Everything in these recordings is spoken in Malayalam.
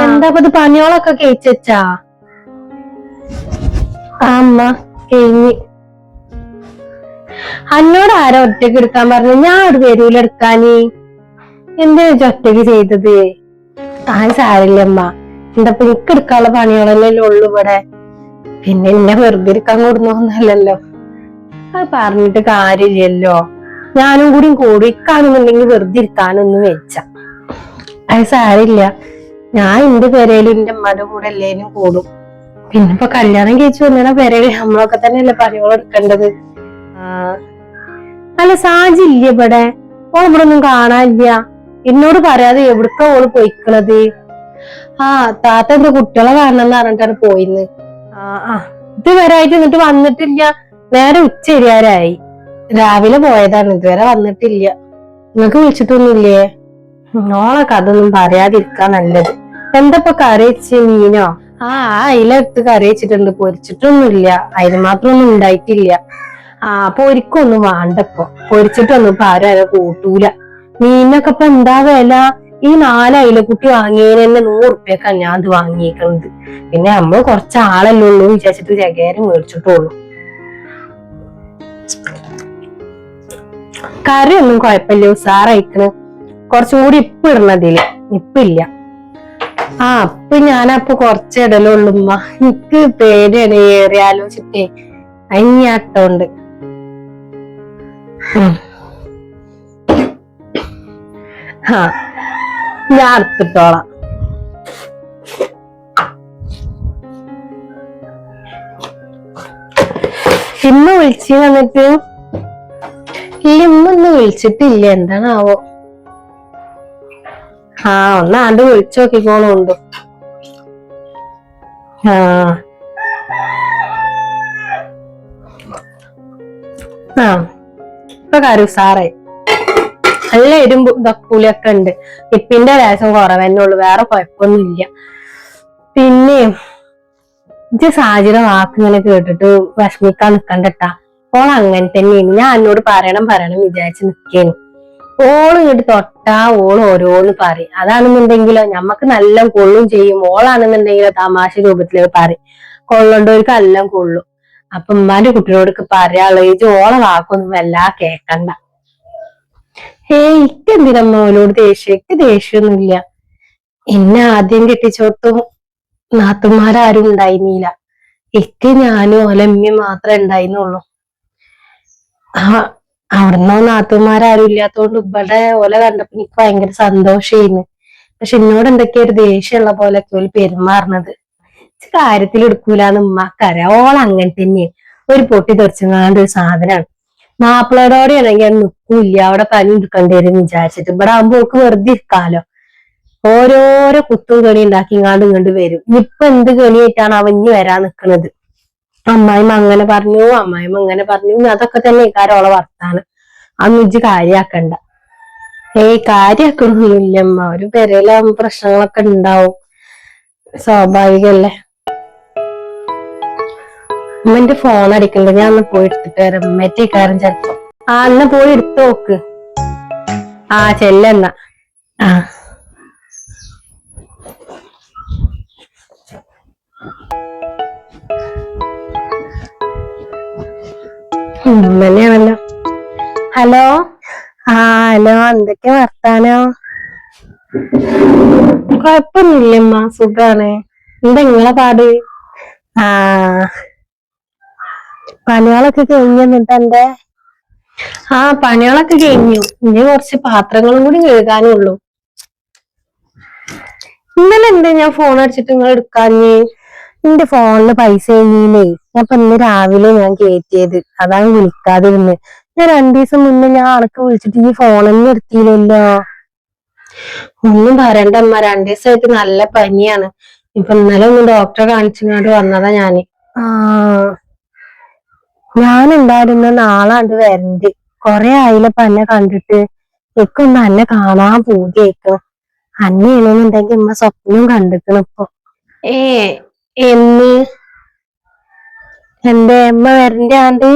എന്താ പണികളൊക്കെ കഴിച്ചാ? അമ്മ കഴിഞ്ഞ്. അന്നോട് ആരാ ഒറ്റക്ക് എടുക്കാൻ പറഞ്ഞു? ഞാൻ ഒരു വരൂല എടുക്കാന്. എന്താ ഒറ്റക്ക് ചെയ്തത്? സാരില്ല അമ്മ, എന്താ എനിക്ക് എടുക്കാനുള്ള പണികളല്ലേ ഉള്ളു ഇവിടെ. പിന്നെ എന്നെ വെറുതെ എടുക്കാൻ കൊടുന്നൊന്നല്ലല്ലോ. അത് പറഞ്ഞിട്ട് കാര്യമില്ലല്ലോ. ഞാനും കൂടി കൂടിക്കാണെന്നുണ്ടെങ്കിൽ വെറുതെ ഇരിക്കാനൊന്നും വെച്ച. അത് സാരില്ല, ഞാൻ എന്റെ പെരയിലും എന്റെ അമ്മയുടെ കൂടെ എല്ലാരും കൂടും. പിന്നെ ഇപ്പൊ കല്യാണം കഴിച്ചു വന്ന പെരയില് നമ്മളൊക്കെ തന്നെയല്ലേ പണികൾ എടുക്കേണ്ടത്. അല്ല സാജി ഇല്ല ഇവിടെ, ഓളിവിടെ ഒന്നും കാണാനില്ല. എന്നോട് പറയാതെ എവിടക്ക ഓള് പോയിക്കണത്? താത്ത എന്റെ കുട്ടികളെ കാണണമെന്ന് പറഞ്ഞിട്ടാണ് പോയിന്ന്. ഇതുവരായിട്ട് എന്നിട്ട് വന്നിട്ടില്ല. നേരെ ഉച്ചരിയാരായി. രാവിലെ പോയതാണ്, ഇതുവരെ വന്നിട്ടില്ല. നിങ്ങക്ക് വിളിച്ചിട്ടൊന്നുമില്ലേ? ഓളെ കഥൊന്നും പറയാതിരിക്കാ നല്ലത്. എന്തപ്പോ കറി വെച്ച്? മീനോ? അയില എടുത്ത് കറി വെച്ചിട്ടുണ്ട്, പൊരിച്ചിട്ടൊന്നുമില്ല. അതിന് മാത്രം ഒന്നും ഉണ്ടായിട്ടില്ല. പൊരിക്കൊന്നും വേണ്ടപ്പോ, പൊരിച്ചിട്ടൊന്നും ഇപ്പൊ ആരും കൂട്ടൂല. മീനൊക്കെ ഇപ്പൊ എന്താ വില? ഈ 4 അയിലക്കുട്ടി വാങ്ങിയതിന് തന്നെ 100 ഉറുപ്പ്യക്കാണ് ഞാൻ അത് വാങ്ങിയേക്കുന്നത്. പിന്നെ നമ്മള് കുറച്ചാളല്ലേ ഉള്ളൂ വിചാരിച്ചിട്ട് ചകേരം മേടിച്ചിട്ടുള്ളൂ. കറി ഒന്നും കുഴപ്പമില്ല, ഉസാറായിക്കണ്. കുറച്ചും കൂടി ഇപ്പൊ ഇടണതില് ഇപ്പില്ല. അപ്പൊ ഞാനപ്പൊ കൊറച്ചിടലുള്ളുമ്മ. എനിക്ക് പേടിയാണ് ഏറിയാലോചിട്ടേ, അഞ്ഞാട്ടോണ്ട്. ഞാൻ എടുത്തിട്ടോളാം. ഇമ്മ വിളിച്ചു വന്നിട്ട്? ഇല്ല, ഇമ്മൊന്നും വിളിച്ചിട്ടില്ല. എന്താണാവോ? ഒന്നാണ്ട് വിളിച്ചു നോക്കിക്കോളുണ്ട്. ഇപ്പൊ കാര്യം സാറായി. നല്ല ഇരുമ്പ് പുളിയൊക്കെ ഉണ്ട്. ഇപ്പിന്റെ രസം കുറവെന്നുള്ളു, വേറെ കുഴപ്പമൊന്നുമില്ല. പിന്നെ സാഹചര്യം വാക്ക് ഇങ്ങനെ കേട്ടിട്ട് വിഷമിക്കാൻ നിക്കണ്ടട്ടാ. ഓൾ അങ്ങനെ തന്നെയാണ്. ഞാൻ എന്നോട് പറയണം വിചാരിച്ച് നിക്കേന്. ഓള് ഇങ്ങോട്ട് തൊട്ടാ ഓള് ഓരോന്ന് പറയും. അതാണെന്നുണ്ടെങ്കിലോ ഞമ്മക്ക് നല്ല കൊള്ളും ചെയ്യും. ഓളാണെന്നുണ്ടെങ്കിലോ തമാശ രൂപത്തിലേക്ക് പറയും. കൊള്ളണ്ടവർക്ക് എല്ലാം കൊള്ളും. അപ്പൊ ഉമ്മാന്റെ കുട്ടിയോടൊക്കെ പറയാനുള്ളത്, ഓളെ വാക്കൊന്നും വല്ലാ കേക്കണ്ട. ഇക്കെന്തിനമ്മ ഓലോട് ദേഷ്യം? എനിക്ക് ദേഷ്യമൊന്നുമില്ല. എന്നെ ആദ്യം കെട്ടിച്ചോർത്തും നാത്തുമാരാരും ഉണ്ടായിരുന്നില്ല. എനിക്ക് ഞാനും ഓലമ്മയും മാത്രമേ ഉണ്ടായിരുന്നുള്ളൂ. അവിടുന്ന് നാത്തുമാരാരും ഇല്ലാത്തോണ്ട് ഇവിടെ ഓല കണ്ടപ്പോ എനിക്ക് ഭയങ്കര സന്തോഷമായിരുന്നു. പക്ഷെ എന്നോട് എന്തൊക്കെയോ ഒരു ദേഷ്യമുള്ള പോലൊക്കെ ഓല് പെരുമാറുന്നത്. കാര്യത്തിൽ എടുക്കൂലെന്ന് ഉമ്മാക്കറിയാം. അങ്ങനെ തന്നെ ഒരു പൊട്ടി തെറിച്ചങ്ങാണ്ട് ഒരു സാധനമാണ്. മാപ്പിളയോടെ ആണെങ്കിൽ അത് നിൽക്കൂല്ല, അവിടെ പനി എടുക്കേണ്ടി വരും വിചാരിച്ചിട്ട്. ഇവിടെ ആകുമ്പോ ഓക്ക് വെറുതെ ഇരിക്കാലോ. ഓരോരോ കുത്തും കണി ഉണ്ടാക്കി ഇങ്ങോട്ട് വരും. ഇപ്പൊ എന്ത് കണിയായിട്ടാണ് അവഞ്ഞ് വരാൻ നിൽക്കുന്നത്? അമ്മായിമ്മ അങ്ങനെ പറഞ്ഞു, അമ്മായിമ്മ അങ്ങനെ പറഞ്ഞു. അതൊക്കെ തന്നെ ഇക്കാരോളെ വർത്താനം. അതൊന്നും ഇജ്ജ് കാര്യാക്കണ്ട. കാര്യാക്കൊന്നുമില്ലമ്മ. ഒരു പെരയിലാവുമ്പോ പ്രശ്നങ്ങളൊക്കെ ഉണ്ടാവും, സ്വാഭാവികല്ലേ. ഉമ്മന്റെ ഫോൺ അടിക്കണ്ട, ഞാൻ ഒന്ന് പോയി എടുത്തിട്ട് വരാം. ഉമ്മറ്റേക്കാരൻ ചെലപ്പോ. എന്നാ പോയി എടുത്തു നോക്ക്. ചെല്ലെന്നാ. ഉമ്മനെയാണല്ലോ. ഹലോ. ഹലോ, എന്തൊക്കെ വർത്താനോ? കൊഴപ്പൊന്നുമില്ലമ്മ, സുഖാണ്. എന്താ നിങ്ങളെ പാട്? പണികളൊക്കെ കഴിഞ്ഞിട്ട് എന്റെ? പണികളൊക്കെ കഴിഞ്ഞു. ഇനി കുറച്ച് പാത്രങ്ങളും കൂടി കഴുകാനുള്ളൂ. ഇന്നലെ എന്താ ഞാൻ ഫോൺ അടിച്ചിട്ട് നിങ്ങൾ എടുക്കാഞ്ഞ്? എന്റെ ഫോണില് പൈസ കഴിഞ്ഞേ. അപ്പൊ ഇന്ന് രാവിലെ ഞാൻ കയറ്റിയത്, അതാണ് വിളിക്കാതിരുന്ന്. ഞാൻ 2 ദിവസം മുന്നേ ഞാൻ ആൾക്ക് വിളിച്ചിട്ട് ഈ ഫോണൊന്നും എടുത്തില്ലല്ലോ. ഒന്നും പറയണ്ട അമ്മ, 2 ദിവസമായിട്ട് നല്ല പനിയാണ്. ഇപ്പൊ ഇന്നലെ ഒന്ന് ഡോക്ടറെ കാണിച്ചിങ്ങോട്ട് വന്നതാ ഞാന്. ആ, ഞാൻ ഉണ്ടായിരുന്ന നാളാണ്ട് വരണ്ട്. കൊറേ ആയില്ല പന്നെ കണ്ടിട്ട്. എനിക്കൊന്ന് അന്നെ കാണാൻ പൂതിയായിക്കും. അന്നെയാണെന്നുണ്ടെങ്കിൽ ഉമ്മ സ്വപ്നം കണ്ടിക്കണം ഇപ്പൊ. ഏ എന്ന് എന്റെ അമ്മ വരണ്ട ആണ്ട്?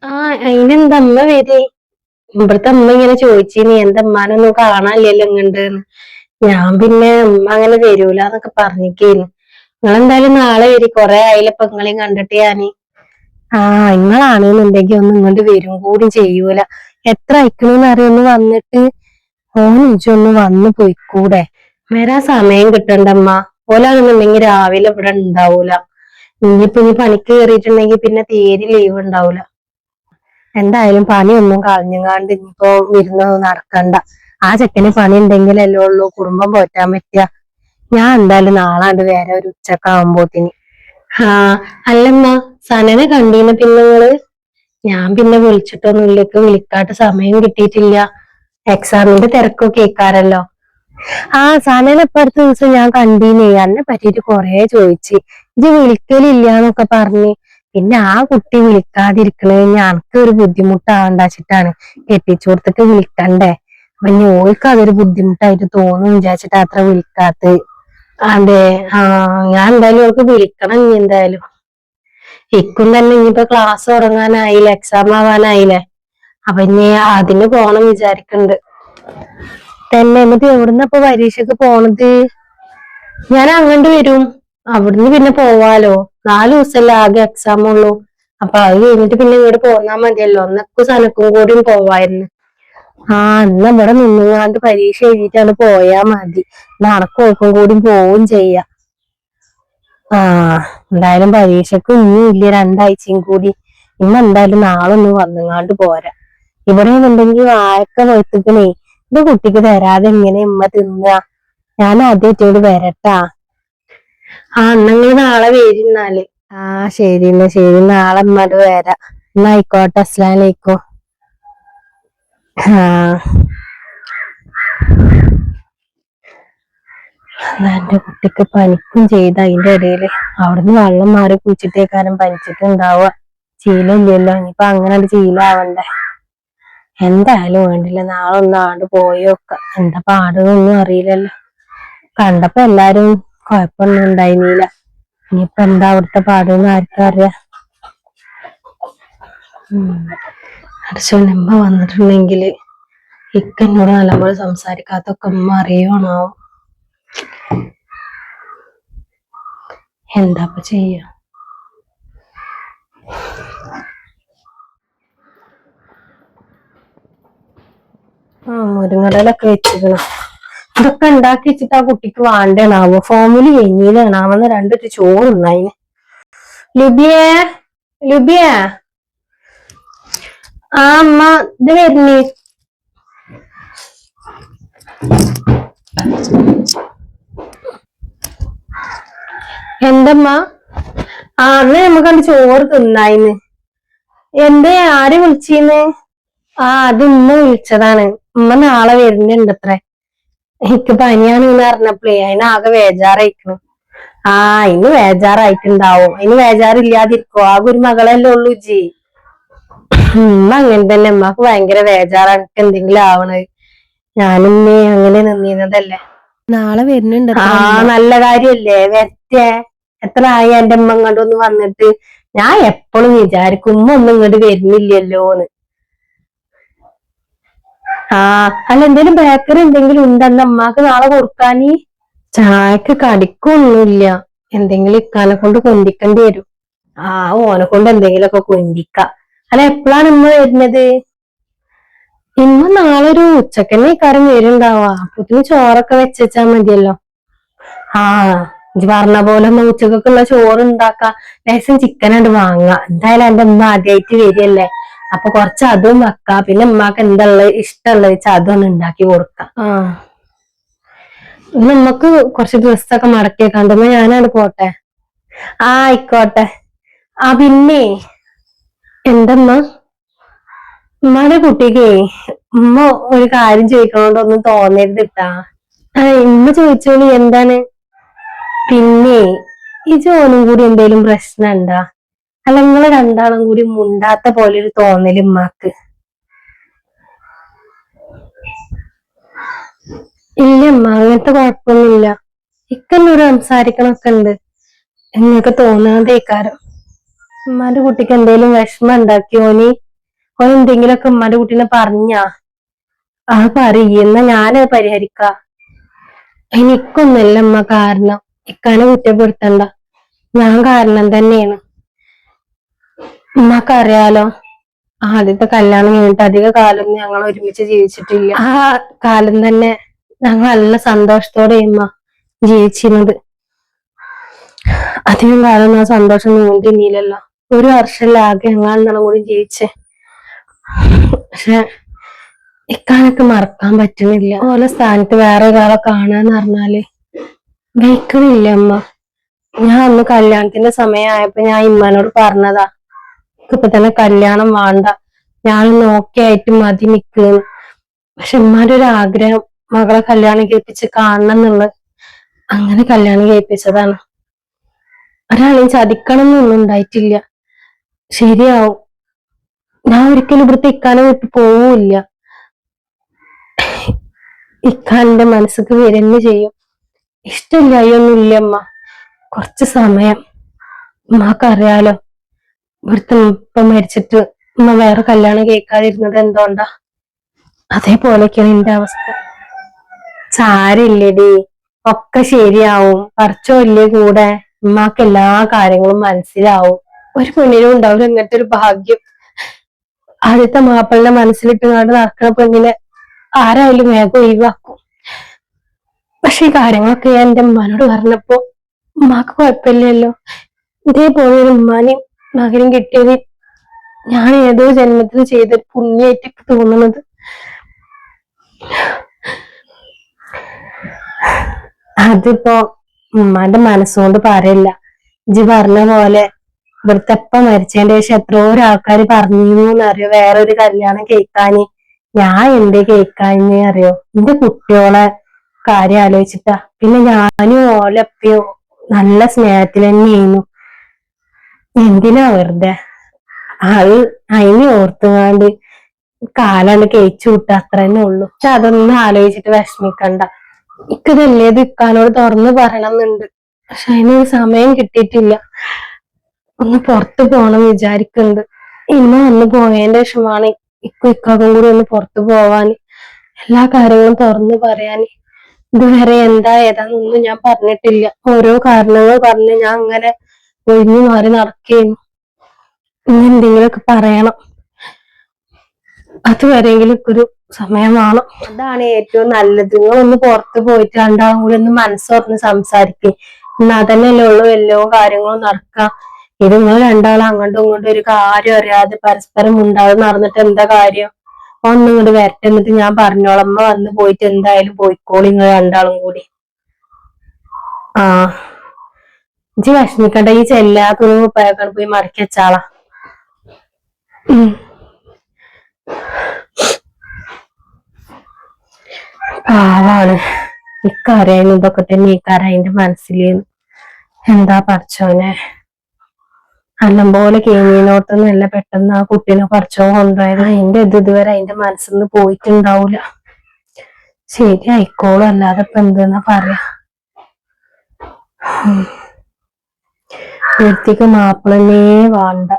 ആ, അതിനെന്താ അമ്മ വരെ? ഇവിടുത്തെ അമ്മ ഇങ്ങനെ ചോദിച്ചിനി എന്താ ഉമ്മാനൊന്നും കാണാനില്ലല്ലോ ഇങ്ങണ്ടെന്ന്. ഞാൻ പിന്നെ ഉമ്മ അങ്ങനെ വരൂലെന്നൊക്കെ പറഞ്ഞിരിക്കേന്. നിങ്ങളെന്തായാലും നാളെ വരി. കൊറേ ആയില്ല ഇപ്പൊ നിങ്ങളെയും കണ്ടിട്ട് ഞാന്. ആ, നിങ്ങളാണെന്നുണ്ടെങ്കിൽ ഒന്ന് ഇങ്ങോട്ട് വരും കൂടി ചെയ്യൂല. എത്ര അയക്കണെന്ന് അറിയൊന്ന് വന്നിട്ട് ഓനിച്ചൊന്ന് വന്ന് പോയിക്കൂടെ? വരാൻ സമയം കിട്ടണ്ടമ്മ. ഓലാണെന്നുണ്ടെങ്കിൽ രാവിലെ ഇവിടെ ഉണ്ടാവൂല. ഇനിയിപ്പൊ പണിക്ക് കയറിയിട്ടുണ്ടെങ്കിൽ പിന്നെ തീരെ ലീവ് ഉണ്ടാവൂല. എന്തായാലും പണിയൊന്നും കളഞ്ഞങ്ങാണ്ട് ഇനിയിപ്പോ വിരുന്നൊന്നും നടക്കണ്ട. ആ ചെക്കന് പണി ഉണ്ടെങ്കിലല്ലേ ഉള്ളൂ കുടുംബം പോറ്റാൻ പറ്റുക. ഞാൻ എന്തായാലും നാളാണ്ട് വേറെ ഒരു ഉച്ചക്ക് ആവുമ്പോത്തിന്. ആ, അല്ലമ്മ, സനനെ കണ്ടീന്ന് പിന്നെ നിങ്ങള്? ഞാൻ പിന്നെ വിളിച്ചിട്ടൊന്നുമില്ല. വിളിക്കാട്ട് സമയം കിട്ടിയിട്ടില്ല. എക്സാമിന്റെ തിരക്കൊക്കെ കേൾക്കാറല്ലോ. ആ, സനനെ ഇപ്പൊ അടുത്ത ദിവസം ഞാൻ കണ്ടീനേ. അന്നെ പറ്റിട്ട് കൊറേ ചോദിച്ച്. ഇജ്ജ് വിളിക്കലില്ലാന്നൊക്കെ പറഞ്ഞ്. പിന്നെ ആ കുട്ടി വിളിക്കാതിരിക്കണേ ഞങ്ങൾക്ക് ഒരു ബുദ്ധിമുട്ടാവണ്ടാച്ചിട്ടാണ്. കെട്ടിച്ചോടത്തേക്ക് വിളിക്കണ്ടേ, അപ്പൊ ഓൾക്ക് അതൊരു ബുദ്ധിമുട്ടായിട്ട് തോന്നും വിചാരിച്ചിട്ട് അത്ര വിളിക്കാത്ത. അതെ, ആ, ഞാൻ എന്തായാലും അവൾക്ക് വിളിക്കണം. ഇനി എന്തായാലും ഇക്കും തന്നെ ഇനിയിപ്പോ ക്ലാസ് തുടങ്ങാനായില്ലേ, എക്സാം ആവാനായില്ലേ. അപ്പൊ ഇനി അതിന് പോണം വിചാരിക്കണ്ട് തന്നെ. എന്നിട്ട് എവിടുന്നപ്പൊ പരീക്ഷക്ക് പോണത്? ഞാൻ അങ്ങോട്ട് വരും. അവിടുന്ന് പിന്നെ പോവാലോ. 4 ദിവസല്ലേ ആകെ എക്സാം ഉള്ളൂ. അപ്പൊ അത് കഴിഞ്ഞിട്ട് പിന്നെ ഇങ്ങോട്ട് പോന്നാ മതിയല്ലോ. ഒന്നൊക്കെ സനക്കും കൂടിയും പോവായിരുന്നു. ആ, എന്നാ ഇവിടെ നിന്നുങ്ങാണ്ട് പരീക്ഷ എഴുതിയിട്ടാണ് പോയാ മതി. നടക്കും കൂടി പോവും ചെയ്യാം. ആ, എന്തായാലും പരീക്ഷക്ക് ഇനിയും ഇല്ല, 2 ആഴ്ചയും കൂടി. എന്തായാലും നാളെ ഒന്ന് വന്നുങ്ങാണ്ട് പോരാ. ഇവിടെ എന്നുണ്ടെങ്കിൽ വാഴക്ക വെളുത്തുക്കണേ. ഇത് കുട്ടിക്ക് തരാതെ എങ്ങനെ ഉമ്മ തിന്നുക? ഞാൻ ആദ്യമായിട്ടോട് വരട്ടാ. ആ, നിങ്ങൾ നാളെ വരുന്നാല്. ആ, ശരി എന്നാ ശരി. നാളെ ഉമ്മട് വരാം. എന്നാ ആയിക്കോട്ടെ. അസ്സലാമു അലൈക്കും. ആ, എന്റെ കുട്ടിക്ക് പനിക്കും ചെയ്ത് അതിന്റെ ഇടയില് അവിടുന്ന് വെള്ളം മാറി കുളിച്ചിട്ടേക്കാരം പനിച്ചിട്ടുണ്ടാവുക. ശീലമില്ലല്ലോ. ഇനിയിപ്പൊ അങ്ങനെ ശീലാവണ്ടേ. എന്തായാലും വേണ്ടില്ല, നാളെ ഒന്നാണ്ട് പോയോക്ക. എന്താ പാടുന്നൊന്നും അറിയില്ലല്ലോ. കണ്ടപ്പോ എല്ലാരും കുഴപ്പമൊന്നും ഉണ്ടായിരുന്നില്ല. ഇനിയിപ്പൊ എന്താ അവിടുത്തെ പാടുന്ന് ആർക്കും അറിയാം. അടച്ചോനെ, ഉമ്മ വന്നിട്ടുണ്ടെങ്കില് ഇക്കന്നോട് നല്ലപോലെ സംസാരിക്കാത്തൊക്കെ ഉമ്മ അറിയണോ? എന്താപ്പ ചെയ്യ? മുരിങ്ങടലൊക്കെ വെച്ചിരുന്നു. ഇതൊക്കെ ഉണ്ടാക്കി വെച്ചിട്ട് ആ കുട്ടിക്ക് വാണ്ടേണാവോ? ഫോമില് കഴിഞ്ഞില്ലാണാവെന്ന് 2 ചോറുണ്ടായിന്. ലുബിയേ, ലുബിയ. ആ, അമ്മ ഇത് വരുന്നേ. എന്തമ്മ? ആ, അന്ന് നമുക്കണ്ട് ചോറ് തിന്നായിന്ന്. എന്തേ, ആര് വിളിച്ചീന്ന്? ആ, അത് ഉമ്മ വിളിച്ചതാണ്. ഉമ്മ നാളെ വരുന്നുണ്ട് അത്രേ. എനിക്ക് പനിയാണെന്ന് പറഞ്ഞപ്പോഴേ അതിനാകെ ബേജാറായിക്കണു. ആ, അതിന് ബേജാറായിട്ടുണ്ടാവും. അതിന് ബേജാറില്ലാതിരിക്കോ? ആകെ ഒരു മകളല്ലേ ഉള്ളൂ ജി. ഉമ്മ അങ്ങനെ തന്നെ. ഉമ്മക്ക് ഭയങ്കര ബേജാറാണ് എന്തെങ്കിലും ആവണത്. ഞാനിന്ന് അങ്ങനെ നിന്നീന്നതല്ലേ. നാളെ വരുന്നുണ്ട്. ആ, നല്ല കാര്യല്ലേ, വരട്ടെ. എത്ര ആയി എന്റെ ഉമ്മ ഇങ്ങോട്ടൊന്ന് വന്നിട്ട്? ഞാൻ എപ്പോഴും വിചാരിക്കും ഉമ്മ ഒന്നും ഇങ്ങോട്ട് വരുന്നില്ലല്ലോന്ന്. ആ, അല്ല എന്തേലും ബേക്കറി എന്തെങ്കിലും ഉണ്ടെന്ന അമ്മക്ക് നാളെ കൊടുക്കാന്? ചായക്ക് കടിക്കൊന്നുമില്ല. എന്തെങ്കിലും ഇക്കാനെ കൊണ്ട് കൊണ്ടിക്കേണ്ടി വരും. ആ, ഓനെ കൊണ്ട് എന്തെങ്കിലുമൊക്കെ കൊണ്ടിക്ക. അല്ല, എപ്പോഴാണ് ഉമ്മ വരുന്നത്? ഇമ്മ നാളെ ഒരു ഉച്ചക്കന്നെ ഇക്കാരം വരുന്നുണ്ടാവാ. അപ്പൊ ചോറൊക്കെ വെച്ചാ മതിയല്ലോ. ആ, ഇജ്ജ് പറഞ്ഞ പോലെ ഒന്ന് ഉച്ചക്കൊക്കെയുള്ള ചോറ് ഉണ്ടാക്കാം. ലേശം ചിക്കനാണ്ട് വാങ്ങാ. എന്തായാലും എന്റെ ഉമ്മ ആദ്യമായിട്ട് വരികയല്ലേ. അപ്പൊ കൊറച്ച് അതും വെക്കാം. പിന്നെ ഉമ്മാക്ക് എന്താ ഇഷ്ടമുള്ളത് വെച്ചാൽ അതൊന്ന് ഉണ്ടാക്കി കൊടുക്കാം. ആ, നമുക്ക് കുറച്ച് ഡ്രസ്സൊക്കെ മടക്കി വെക്കാണ്ട് ഞാനാണ് പോട്ടെ. ആ, ആയിക്കോട്ടെ. ആ, പിന്നെ എന്തമ്മ? ഉമ്മാന്റെ കുട്ടിക്ക് ഉമ്മ ഒരു കാര്യം ചോദിക്കണോണ്ടൊന്നും തോന്നരുത് ട്ടാ. ഉമ്മ ചോദിച്ചോളി എന്താണ്? പിന്നെ ഈ ജോനും കൂടി എന്തേലും പ്രശ്നം ഉണ്ടാ? അല്ല നിങ്ങള് രണ്ടാളും കൂടി മുണ്ടാത്ത പോലെ ഒരു തോന്നല് ഉമ്മാക്ക്. ഇല്ല അമ്മ, അങ്ങനത്തെ കുഴപ്പമൊന്നുമില്ല. ഇക്കെന്നോട് സംസാരിക്കണൊക്കെ ഉണ്ട്. നിങ്ങൾക്ക് തോന്നാതേക്കാരം. ഉമ്മാന്റെ കുട്ടിക്ക് എന്തേലും വിഷമം ഉണ്ടാക്കി ഓൻ എന്തെങ്കിലുമൊക്കെ ഉമ്മാന്റെ കുട്ടീനെ പറഞ്ഞാ പറയെന്നാ ഞാനത് പരിഹരിക്ക. എനിക്കൊന്നല്ല ഉമ്മ കാരണം. ഇക്കാനെ കുറ്റപ്പെടുത്തണ്ട, ഞാൻ കാരണം തന്നെയാണ്. ഉമ്മക്കറിയാലോ, ആദ്യത്തെ കല്യാണം കഴിഞ്ഞിട്ട് അധിക കാലം ഞങ്ങൾ ഒരുമിച്ച് ജീവിച്ചിട്ടില്ല. ആ കാലം തന്നെ ഞങ്ങൾ നല്ല സന്തോഷത്തോടെ ഉമ്മ ജീവിച്ചിരുന്നത്. അധികം കാലം ആ സന്തോഷം നീണ്ടില്ലല്ലോ. ഒരു വർഷമല്ലാകെ ഞങ്ങൾ കൂടി ജീവിച്ചേ. പക്ഷെ ഇക്കാനൊക്കെ മറക്കാൻ പറ്റുന്നില്ല. ഓരോ സ്ഥാനത്ത് വേറെ ഒരാളെ കാണാന്ന് പറഞ്ഞാല് വെക്കണില്ല അമ്മ. ഞാൻ അന്ന് കല്യാണത്തിന്റെ സമയമായപ്പോ ഞാൻ ഇമ്മാനോട് പറഞ്ഞതാ, ഇപ്പൊ തന്നെ കല്യാണം വേണ്ട, ഞാൻ ഓക്കെ ആയിട്ട് മതി നിൽക്കുന്നു. പക്ഷെ ഉമ്മാന്റെ ഒരു ആഗ്രഹം മകളെ കല്യാണം കഴിപ്പിച്ച് കാണണം എന്നുള്ളത്. അങ്ങനെ കല്യാണം കഴിപ്പിച്ചതാണ്. ഒരാളെയും ചതിക്കണം എന്നൊന്നും ഉണ്ടായിട്ടില്ല. ശരിയാവും. ഞാൻ ഒരിക്കലും ഇവിടുത്തെ ഇക്കാനെ വിട്ട് പോവില്ല. ഇക്കാന്റെ മനസ്സിക്ക് വരുന്ന ചെയ്യും. ഇഷ്ടമില്ലായൊന്നും ഇല്ലമ്മ. കുറച്ച് സമയം. ഉമ്മക്കറിയാലോ, ഇവിടുത്തെ ഇപ്പം മരിച്ചിട്ട് ഉമ്മ വേറെ കല്യാണം കേൾക്കാതിരുന്നത് എന്തുകൊണ്ടാ? അതേപോലെയൊക്കെയാണ് എന്റെ അവസ്ഥ. സാരില്ലടി, ഒക്കെ ശരിയാവും. പറിച്ചോല്ലേ കൂടെ. ഉമ്മാക്ക് എല്ലാ കാര്യങ്ങളും മനസ്സിലാവും. ഒരു പെണ്ണിനും ഉണ്ടാവും ഇങ്ങനത്തെ ഒരു ഭാഗ്യം. ആദ്യത്തെ മാപ്പിളിനെ മനസ്സിലിട്ടുകൊണ്ട് നടക്കുന്ന പെണ്ണിനെ ആരായാലും വേഗം ഒഴിവാക്കും. പക്ഷെ ഈ കാര്യങ്ങളൊക്കെ ഞാൻ എന്റെ ഉമ്മാനോട് പറഞ്ഞപ്പോ ഉമ്മാക്ക് കുഴപ്പമില്ലല്ലോ. ഇതേപോലെ ഒരു ഉമ്മാനെയും മകനും കിട്ടിയത് ഞാൻ ഏതോ ജന്മത്തിൽ ചെയ്ത പുണ്യായിട്ട് തോന്നുന്നത്. അതിപ്പോ ഉമ്മാന്റെ മനസ്സുകൊണ്ട് പറയില്ല. ഇജ്ജ് പറഞ്ഞ പോലെ ഇവിടുത്തെ എപ്പ മരിച്ചതിന്റെ ശേഷം എത്രയോ ആൾക്കാർ പറഞ്ഞിരുന്നു അറിയോ വേറൊരു കല്യാണം കേൾക്കാന്. ഞാൻ എന്തേ കേൾക്കാന്ന് അറിയോ? എന്റെ കുട്ടിയോളെ കാര്യം ആലോചിച്ചിട്ടാ. പിന്നെ ഞാനും ഓലപ്പയോ നല്ല സ്നേഹത്തിൽ തന്നെയായിരുന്നു. എന്തിനാ വെറുതെ അത് അതിന് ഓർത്തുകാണ്ട് കാലാണ് കഴിച്ചു വിട്ട, അത്ര തന്നെ ഉള്ളു. പക്ഷെ അതൊന്നും ആലോചിച്ചിട്ട് വിഷമിക്കണ്ട. ഇക്കതല്ലേ ഇക്കാനോട് തുറന്നു പറയണമെന്നുണ്ട്. പക്ഷെ അതിന് സമയം കിട്ടിയിട്ടില്ല. ഒന്ന് പുറത്തു പോണം വിചാരിക്കുന്നുണ്ട്. ഇന്ന് വന്ന് പോയതിന്റെ ശേഷമാണ് ഇക്കാക്കും കൂടി ഒന്ന് പുറത്തു പോവാന്, എല്ലാ കാര്യങ്ങളും തുറന്നു പറയാന്. ഇതുവരെ എന്താ ഏതാന്നൊന്നും ഞാൻ പറഞ്ഞിട്ടില്ല. ഓരോ കാരണങ്ങൾ പറഞ്ഞ് ഞാൻ അങ്ങനെ ഒഴിഞ്ഞു മാറി നടക്കുകയായിരുന്നു. ഇനി എന്തെങ്കിലുമൊക്കെ പറയണം. അതുവരെയെങ്കിലും ഒരു സമയം വേണം. അതാണ് ഏറ്റവും നല്ലത്. നിങ്ങളൊന്ന് പുറത്ത് പോയിട്ട് രണ്ടാളും കൂടി ഒന്ന് മനസ്സോർന്ന് സംസാരിക്കും. എന്നാ തന്നെയല്ലേ ഉള്ളൂ എല്ലാ കാര്യങ്ങളും നടക്കാം. ഇത് നിങ്ങൾ രണ്ടാളും അങ്ങോട്ടും ഇങ്ങോട്ടും ഒരു കാര്യം അറിയാതെ പരസ്പരം ഉണ്ടാതെ നടന്നിട്ട് എന്താ കാര്യം? ഒന്നും ഇങ്ങോട്ട് വരട്ടെ, എന്നിട്ട് ഞാൻ പറഞ്ഞോളാം. അമ്മ വന്ന് പോയിട്ട് എന്തായാലും പോയിക്കോളി നിങ്ങൾ രണ്ടാളും കൂടി. ആ ഇജ്ജ് വിഷമിക്കണ്ട. ഈ ചെല്ലാ തുണി കുപ്പായൊക്കെ പോയി മടക്കി വെച്ചാളാ. പാവാണ്. ഇക്കറിയാനും ഇതൊക്കെ തന്നെ ഇക്കാരം അതിന്റെ മനസ്സില്. എന്താ പഠിച്ചോനെ, നല്ലം പോലെ കേഞ്ഞിനോടത്തുനിന്നല്ല പെട്ടെന്ന് ആ കുട്ടീനെ പഠിച്ചോ കൊണ്ടുപോയത്. അതിന്റെ ഇതുവരെ അതിന്റെ മനസ്സിൽ നിന്ന് പോയിട്ടുണ്ടാവൂല. ശരി ആയിക്കോളും, അല്ലാതെ ഇപ്പൊ എന്തെന്നാ പറയാ. വൃത്തിക്ക് മാപ്പിളന്നേ വേണ്ട.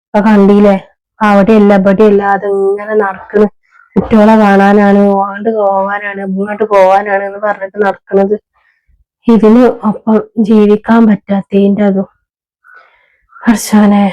ഇപ്പൊ കണ്ടില്ലേ, അവിടെയല്ല ഇവിടെയല്ല അതിങ്ങനെ നടക്കണ്. കുട്ടികളെ കാണാനാണ്, അങ്ങോട്ട് പോവാനാണ്, ഇങ്ങോട്ട് പോവാനാണ് എന്ന് പറഞ്ഞിട്ട് നടക്കുന്നത്. ഇതിന് ഒപ്പം ജീവിക്കാൻ പറ്റാത്തതിന്റെ അതും. കർശനെ